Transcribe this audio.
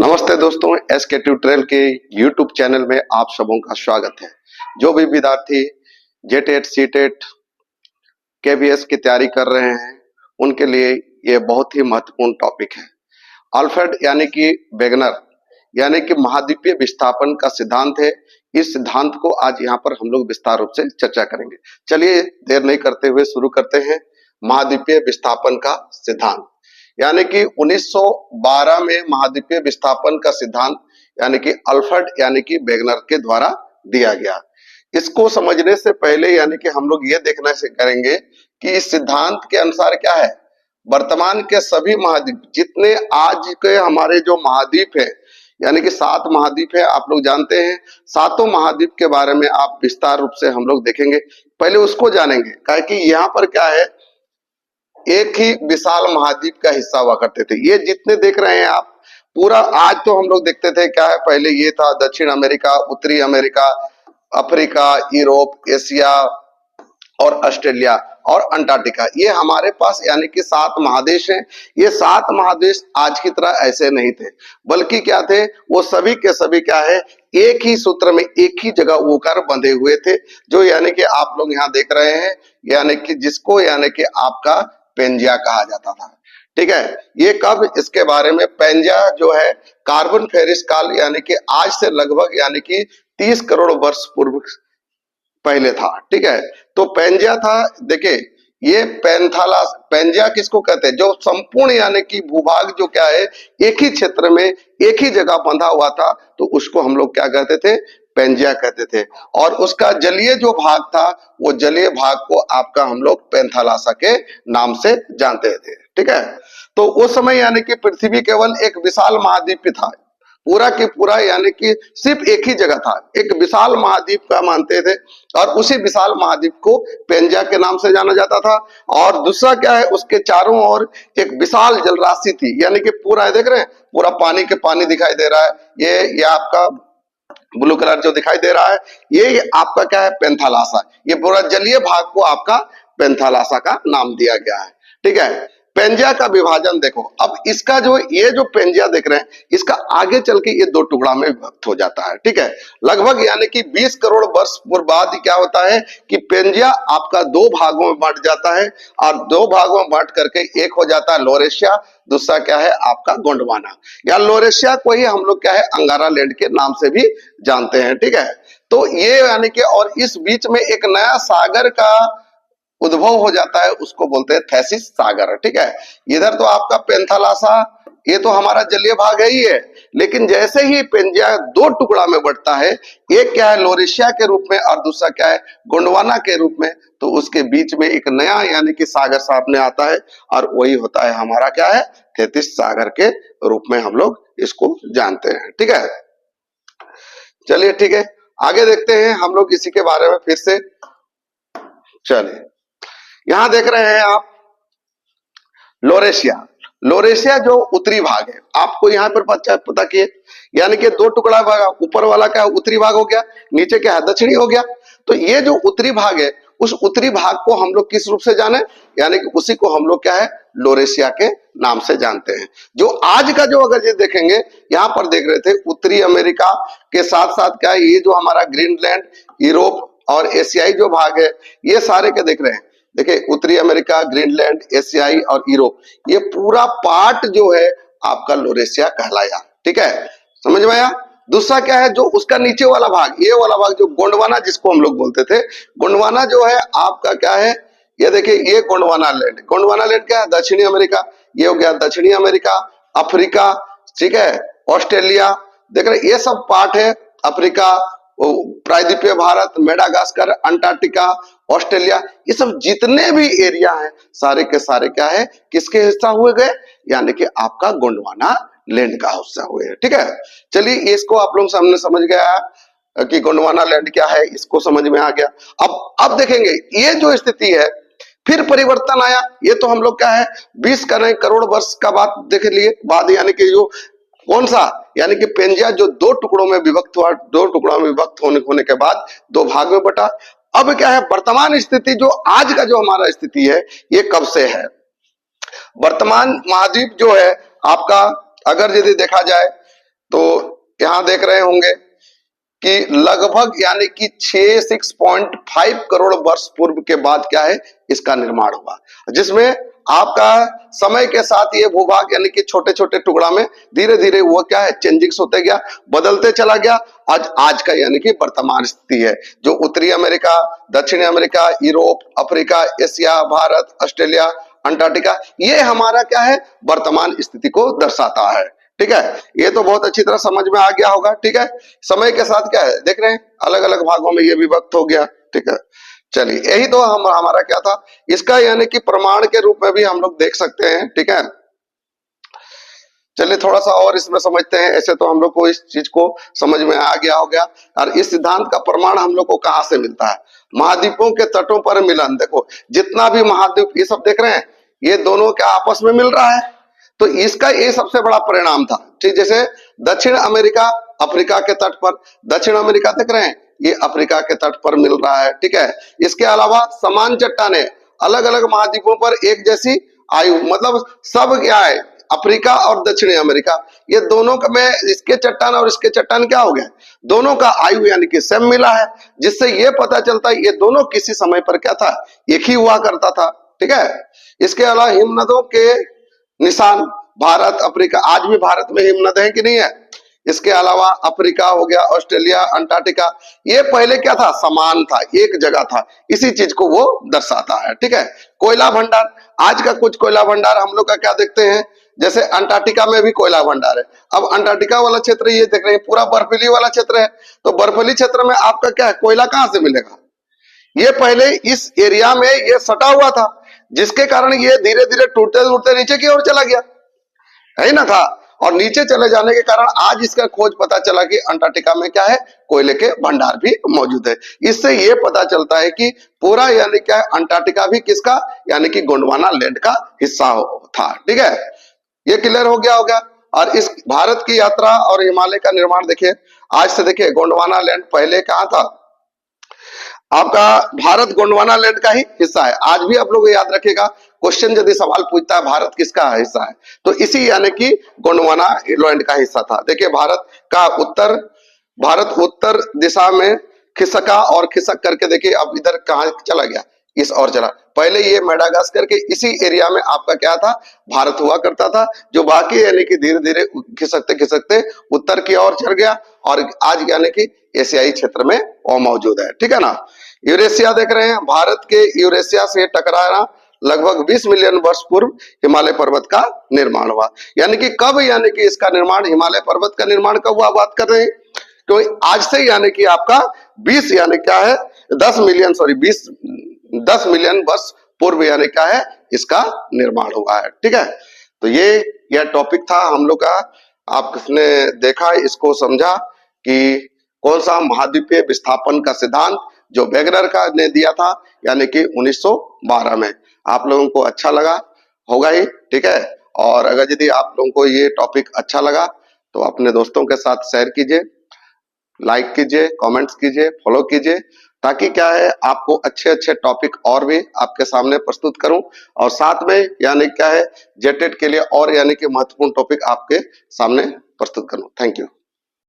नमस्ते दोस्तों, SK tutorial के यूट्यूब चैनल में आप सबों का स्वागत है। जो भी विद्यार्थी जेटेट सीटेट केवीएस की तैयारी कर रहे हैं उनके लिए ये बहुत ही महत्वपूर्ण टॉपिक है। अल्फ्रेड यानी कि वेगनर यानी कि महाद्वीपीय विस्थापन का सिद्धांत है। इस सिद्धांत को आज यहाँ पर हम लोग विस्तार रूप से चर्चा करेंगे। चलिए देर नहीं करते हुए शुरू करते हैं। महाद्वीपीय विस्थापन का सिद्धांत यानी कि 1912 में महाद्वीपीय विस्थापन का सिद्धांत यानी कि अल्फ्रेड यानी कि वेगनर के द्वारा दिया गया। इसको समझने से पहले यानी कि हम लोग ये देखना से करेंगे कि इस सिद्धांत के अनुसार क्या है, वर्तमान के सभी महाद्वीप जितने आज के हमारे जो महाद्वीप है यानी कि 7 महाद्वीप है, आप लोग जानते हैं। सातों महाद्वीप के बारे में आप विस्तार रूप से हम लोग देखेंगे। पहले उसको जानेंगे क्योंकि यहाँ पर क्या है, एक ही विशाल महाद्वीप का हिस्सा हुआ करते थे। ये जितने देख रहे हैं आप पूरा, आज तो हम लोग देखते थे क्या है, पहले ये था दक्षिण अमेरिका, उत्तरी अमेरिका, अफ्रीका, यूरोप, एशिया और ऑस्ट्रेलिया और अंटार्कटिका। ये हमारे पास यानी कि 7 महादेश हैं। ये 7 महादेश आज की तरह ऐसे नहीं थे, बल्कि क्या थे, वो सभी के सभी क्या है, एक ही सूत्र में एक ही जगह होकर बंधे हुए थे, जो यानी कि आप लोग यहाँ देख रहे हैं, यानी कि जिसको यानी कि आपका पेंजिया कहा जाता था। ठीक है, ये कब, इसके बारे में पेंजिया जो है कार्बन फेरिस काल यानी कि आज से लगभग यानी कि 30 करोड़ वर्ष पूर्व पहले था। ठीक है, तो पेंजिया था। देखिए ये पेंजिया किसको कहते हैं, जो संपूर्ण यानी कि भूभाग जो क्या है एक ही क्षेत्र में एक ही जगह बंधा हुआ था, तो उसको हम लोग क्या कहते थे, पेंजिया कहते थे। और उसका जलीय जो भाग था, वो जलीय भाग को आपका हम लोग पेंथालासा के नाम से जानते थे। ठीक है, तो उस समय यानी कि पृथ्वी केवल एक विशाल महाद्वीप था, पूरा की पूरा यानी कि सिर्फ एक ही जगह था, एक विशाल महाद्वीप का मानते थे, और उसी विशाल महाद्वीप को पेंजिया के नाम से जाना जाता था। और दूसरा क्या है, उसके चारों ओर एक विशाल जलराशि थी, यानी कि पूरा देख रहे हैं, पूरा पानी के पानी दिखाई दे रहा है। ये आपका ब्लू कलर जो दिखाई दे रहा है, ये आपका क्या है, पेंथालासा। ये पूरा जलीय भाग को आपका पेंथालासा का नाम दिया गया है। ठीक है, पेंजिया का विभाजन देखो। अब इसका जो ये जो पेंजिया देख रहे हैं, इसका आगे चल के ये 2 टुकड़ा में विभक्त हो जाता है। ठीक है, लगभग यानी कि 20 करोड़ वर्ष पूर्व बाद क्या होता है कि पेंजिया आपका 2 भागों में बांट जाता है, और 2 भागों में बांट करके एक हो जाता है लोरेशिया, दूसरा क्या है आपका गोंडवाना, या लोरेशिया को ही हम लोग क्या है अंगारा लैंड के नाम से भी जानते हैं। ठीक है, तो ये यानी कि, और इस बीच में एक नया सागर का उद्भव हो जाता है, उसको बोलते हैं थैसिस सागर। ठीक है, इधर तो आपका पेंथालासा, ये तो हमारा जलीय भाग है ही है, लेकिन जैसे ही पेंजिया 2 टुकड़ा में बढ़ता है, एक क्या है लोरेशिया के रूप में और दूसरा क्या है गोंडवाना के रूप में, तो उसके बीच में एक नया यानी कि सागर सामने आता है, और वही होता है हमारा क्या है थैसिस सागर के रूप में हम लोग इसको जानते हैं। ठीक है, चलिए ठीक है, आगे देखते हैं हम लोग इसी के बारे में फिर से। चलिए, यहां देख रहे हैं आप लोरेशिया। लोरेशिया जो उत्तरी भाग है, आपको यहाँ पर पता किए, यानी कि 2 टुकड़ा भाग, ऊपर वाला क्या उत्तरी भाग हो गया, नीचे क्या है दक्षिणी हो गया। तो ये जो उत्तरी भाग है, उस उत्तरी भाग को हम लोग किस रूप से जाने, यानी कि उसी को हम लोग क्या है लोरेशिया के नाम से जानते हैं। जो आज का जो अगर ये देखेंगे, यहाँ पर देख रहे थे उत्तरी अमेरिका के साथ साथ क्या है, ये जो हमारा ग्रीनलैंड, यूरोप और एशियाई जो भाग है, ये सारे के देख रहे हैं। देखिए उत्तरी अमेरिका, ग्रीनलैंड, एशियाई और यूरोप, ये पूरा पार्ट जो है आपका लोरेशिया कहलाया। ठीक है, समझ में आया। दूसरा क्या है, जो उसका नीचे वाला भाग, ये वाला भाग जो गोंडवाना जिसको हम लोग बोलते थे, गोंडवाना जो है आपका क्या है, ये देखिए ये गोंडवाना लैंड। गोंडवाना लैंड क्या है, दक्षिणी अमेरिका, ये हो गया दक्षिणी अमेरिका, अफ्रीका, ठीक है, ऑस्ट्रेलिया, देख रहे ये सब पार्ट है। अफ्रीका, प्रायद्वीपीय भारत, मेडागास्कर, अंटार्कटिका, ऑस्ट्रेलिया, ये सब जितने भी एरिया हैं सारे के सारे क्या है किसके हिस्सा हुए गए, यानी कि आपका गोंडवाना लैंड का हिस्सा हुए। ठीक है, चलिए इसको आप लोग सामने समझ गया कि गोंडवाना लैंड क्या है, इसको समझ में आ गया। अब देखेंगे ये जो स्थिति है, फिर परिवर्तन आया। ये तो हम लोग क्या है 20 करोड़ वर्ष का बात देख लिए बाद, यानी कि जो कौन सा, यानी कि पेंजिया जो 2 टुकड़ों में विभक्त हुआ, 2 टुकड़ों में विभक्त होने के बाद 2 भाग में बटा। अब क्या है वर्तमान स्थिति, जो आज का जो हमारा स्थिति है, ये कब से है। वर्तमान महाद्वीप जो है आपका, अगर यदि देखा जाए तो यहां देख रहे होंगे कि लगभग यानी कि 6.5 करोड़ वर्ष पूर्व के बाद क्या है, इसका निर्माण हुआ, जिसमें आपका समय के साथ ये भूभाग यानी कि छोटे छोटे टुकड़ा में धीरे धीरे वो क्या है, चेंजिंग्स होते गया, बदलते चला गया। आज का यानी कि वर्तमान स्थिति है, जो उत्तरी अमेरिका, दक्षिणी America, Europe, Africa, Asia, Bharat, Australia, Antarctica, ये हमारा क्या है, वर्तमान स्थिति को दर्शाता है। ठीक है, ये तो बहुत अच्छी तरह समझ में आ गया होगा। ठीक है, समय के साथ क्या है, देख रहे हैं अलग अलग भागों में ये विभक्त हो गया। ठीक है, चलिए यही तो हमारा क्या था, इसका यानी कि प्रमाण के रूप में भी हम लोग देख सकते हैं। ठीक है, चलिए थोड़ा सा और इसमें समझते हैं। ऐसे तो हम लोग को इस चीज को समझ में आ गया हो गया। और इस सिद्धांत का प्रमाण हम लोग को कहां से मिलता है, महाद्वीपों के तटों पर मिलन। देखो जितना भी महाद्वीप ये सब देख रहे हैं, ये दोनों क्या आपस में मिल रहा है, तो इसका ये सबसे बड़ा परिणाम था। ठीक, जैसे दक्षिण अमेरिका अफ्रीका के तट पर, दक्षिण अमेरिका देख रहे हैं, ये अफ्रीका के तट पर मिल रहा है। ठीक है, इसके अलावा समान चट्टाने अलग अलग महाद्वीपों पर एक जैसी आयु, मतलब सब क्या है, अफ्रीका और दक्षिणी अमेरिका, ये दोनों का में इसके चट्टान और इसके चट्टान क्या हो गया, दोनों का आयु यानी कि सेम मिला है, जिससे ये पता चलता है ये दोनों किसी समय पर क्या था, एक ही हुआ करता था। ठीक है, इसके अलावा हिमनदों के निशान, भारत अफ्रीका, आज भी भारत में हिमनद है कि नहीं है। इसके अलावा अफ्रीका हो गया, ऑस्ट्रेलिया, अंटार्कटिका, ये पहले क्या था, समान था, एक जगह था, इसी चीज को वो दर्शाता है। ठीक है, कोयला भंडार, आज का कुछ कोयला भंडार हम लोग का क्या देखते हैं, जैसे अंटार्कटिका में भी कोयला भंडार है। अब अंटार्कटिका वाला क्षेत्र ये देख रहे हैं पूरा बर्फीली वाला क्षेत्र है, तो बर्फीली क्षेत्र में आपका क्या है, कोयला कहां से मिलेगा, ये पहले इस एरिया में ये सटा हुआ था, जिसके कारण ये धीरे धीरे टूटते टूटते नीचे की ओर चला गया, है ना था, और नीचे चले जाने के कारण आज इसका खोज पता चला कि अंटार्कटिका में क्या है, कोयले के भंडार भी मौजूद है। इससे ये पता चलता है कि पूरा यानी क्या है, अंटार्कटिका भी किसका, यानी कि गोंडवाना लैंड का हिस्सा था। ठीक है, ये क्लियर हो गया होगा। और इस भारत की यात्रा और हिमालय का निर्माण देखिए, आज से देखिए गोंडवाना लैंड पहले कहां था, आपका भारत गोंडवाना लैंड का ही हिस्सा है। आज भी आप लोग याद रखिएगा, क्वेश्चन यदि सवाल पूछता है भारत किसका हिस्सा है, तो इसी यानी कि गोंडवाना लैंड का हिस्सा था। देखिए भारत उत्तर दिशा में खिसका और खिसक करके देखिए अब इधर कहां चला गया, इस और चला। पहले ये मेडागास्कर के इसी एरिया में आपका क्या था, भारत हुआ करता था, जो बाकी यानी कि धीरे धीरे खिसकते खिसकते उत्तर की ओर चल गया, और आज यानी कि एशियाई क्षेत्र में वो मौजूद है। ठीक है ना, यूरेशिया देख रहे हैं, भारत के यूरेशिया से टकराना लगभग 20 मिलियन वर्ष पूर्व हिमालय पर्वत का निर्माण हुआ। यानी कि कब, यानी कि इसका निर्माण, हिमालय पर्वत का निर्माण कब हुआ, बात कर रहे हैं, तो आज से यानी कि आपका 20 यानी क्या है, 10 मिलियन वर्ष पूर्व यानी क्या है, इसका निर्माण हुआ है। ठीक है, तो यह टॉपिक था हम लोग का, आपने देखा, इसको समझा कि कौन सा महाद्वीपीय विस्थापन का सिद्धांत जो वेगनर का ने दिया था, यानी कि 1912 में। आप लोगों को अच्छा लगा होगा ही। ठीक है, और अगर यदि आप लोगों को ये टॉपिक अच्छा लगा तो अपने दोस्तों के साथ शेयर कीजिए, लाइक कीजिए, कमेंट्स कीजिए, फॉलो कीजिए, ताकि क्या है, आपको अच्छे अच्छे टॉपिक और भी आपके सामने प्रस्तुत करूं, और साथ में यानी क्या है, जेटेट के लिए और यानी कि महत्वपूर्ण टॉपिक आपके सामने प्रस्तुत करूं। Thank you.